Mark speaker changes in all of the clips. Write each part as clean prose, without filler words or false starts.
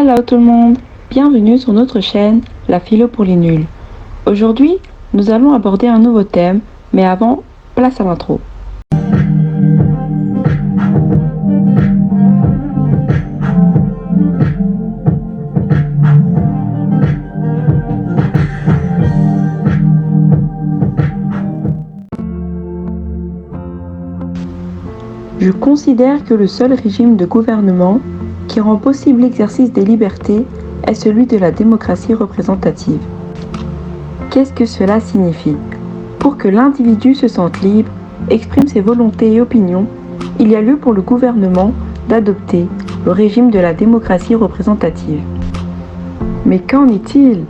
Speaker 1: Hello tout le monde, bienvenue sur notre chaîne La Philo pour les nuls. Aujourd'hui, nous allons aborder un nouveau thème, mais avant, place à l'intro. Je considère que le seul régime de gouvernement qui rend possible l'exercice des libertés est celui de la démocratie représentative. Qu'est-ce que cela signifie ? Pour que l'individu se sente libre, exprime ses volontés et opinions, il y a lieu pour le gouvernement d'adopter le régime de la démocratie représentative. Mais qu'en est-il ?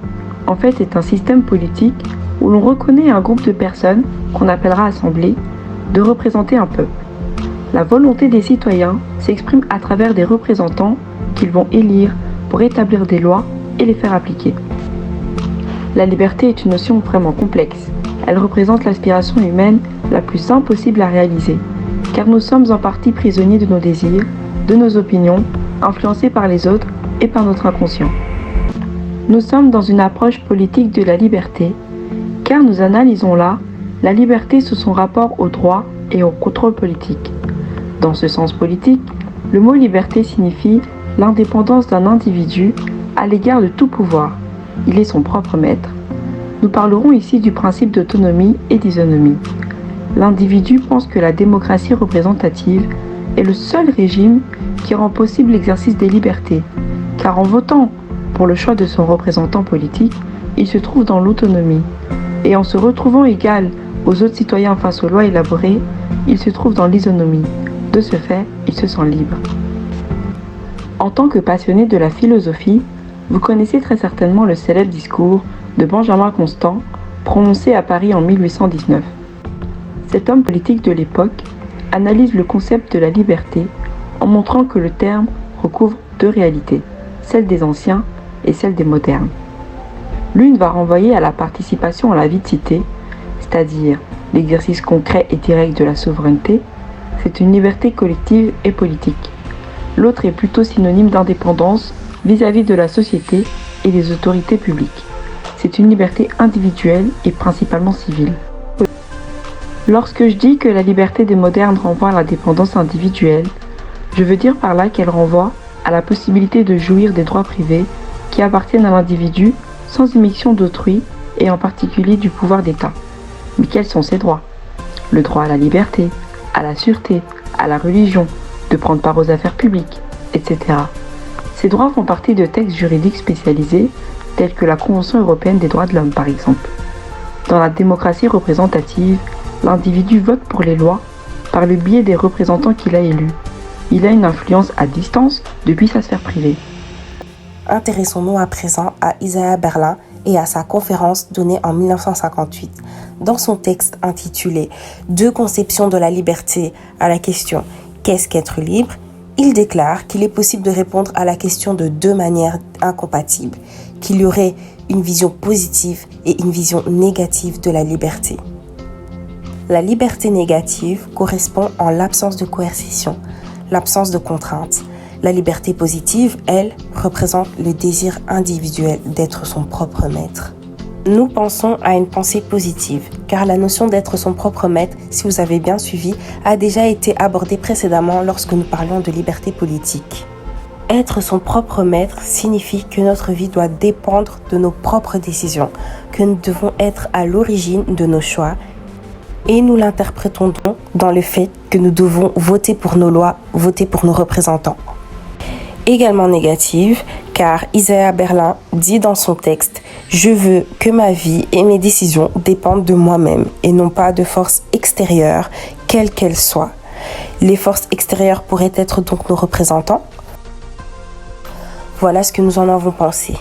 Speaker 1: En fait, c'est un système politique où l'on reconnaît à un groupe de personnes, qu'on appellera assemblée, de représenter un peuple. La volonté des citoyens s'exprime à travers des représentants qu'ils vont élire pour établir des lois et les faire appliquer. La liberté est une notion vraiment complexe. Elle représente l'aspiration humaine la plus simple possible à réaliser, car nous sommes en partie prisonniers de nos désirs, de nos opinions, influencés par les autres et par notre inconscient. Nous sommes dans une approche politique de la liberté, car nous analysons là la liberté sous son rapport au droit et au contrôle politique. Dans ce sens politique, le mot liberté signifie l'indépendance d'un individu à l'égard de tout pouvoir. Il est son propre maître. Nous parlerons ici du principe d'autonomie et d'isonomie. L'individu pense que la démocratie représentative est le seul régime qui rend possible l'exercice des libertés, car en votant pour le choix de son représentant politique, il se trouve dans l'autonomie. Et en se retrouvant égal aux autres citoyens face aux lois élaborées, il se trouve dans l'isonomie. De ce fait, il se sent libre. En tant que passionné de la philosophie, vous connaissez très certainement le célèbre discours de Benjamin Constant, prononcé à Paris en 1819. Cet homme politique de l'époque analyse le concept de la liberté en montrant que le terme recouvre deux réalités, celle des anciens et celle des modernes. L'une va renvoyer à la participation à la vie de cité, c'est-à-dire l'exercice concret et direct de la souveraineté. C'est une liberté collective et politique. L'autre est plutôt synonyme d'indépendance vis-à-vis de la société et des autorités publiques. C'est une liberté individuelle et principalement civile. Lorsque je dis que la liberté des modernes renvoie à l'indépendance individuelle, je veux dire par là qu'elle renvoie à la possibilité de jouir des droits privés qui appartiennent à l'individu sans immixtion d'autrui et en particulier du pouvoir d'État. Mais quels sont ces droits ? Le droit à la liberté, à la sûreté, à la religion, de prendre part aux affaires publiques, etc. Ces droits font partie de textes juridiques spécialisés, tels que la Convention européenne des droits de l'homme par exemple. Dans la démocratie représentative, l'individu vote pour les lois par le biais des représentants qu'il a élus. Il a une influence à distance depuis sa sphère privée.
Speaker 2: Intéressons-nous à présent à Isaiah Berlin et à sa conférence donnée en 1958. Dans son texte intitulé « Deux conceptions de la liberté à la question « Qu'est-ce qu'être libre ?», il déclare qu'il est possible de répondre à la question de deux manières incompatibles, qu'il y aurait une vision positive et une vision négative de la liberté. La liberté négative correspond en l'absence de coercition, l'absence de contrainte. La liberté positive, elle, représente le désir individuel d'être son propre maître. Nous pensons à une pensée positive, car la notion d'être son propre maître, si vous avez bien suivi, a déjà été abordée précédemment lorsque nous parlions de liberté politique. Être son propre maître signifie que notre vie doit dépendre de nos propres décisions, que nous devons être à l'origine de nos choix, et nous l'interprétons donc dans le fait que nous devons voter pour nos lois, voter pour nos représentants. Également négative, car Isaiah Berlin dit dans son texte « Je veux que ma vie et mes décisions dépendent de moi-même et non pas de forces extérieures, quelles qu'elles soient. » Les forces extérieures pourraient être donc nos représentants. Voilà ce que nous en avons pensé.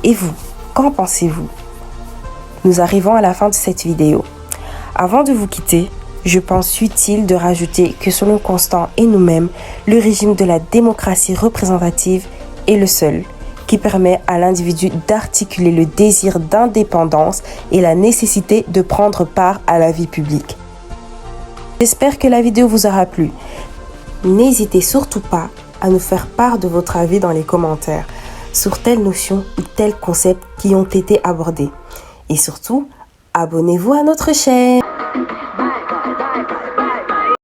Speaker 2: Et vous, qu'en pensez-vous ? Nous arrivons à la fin de cette vidéo. Avant de vous quitter, je pense utile de rajouter que selon Constant et nous-mêmes, le régime de la démocratie représentative est le seul qui permet à l'individu d'articuler le désir d'indépendance et la nécessité de prendre part à la vie publique. J'espère que la vidéo vous aura plu. N'hésitez surtout pas à nous faire part de votre avis dans les commentaires. sur telle notion ou tel concept qui ont été abordés. Et surtout, abonnez-vous à notre chaîne.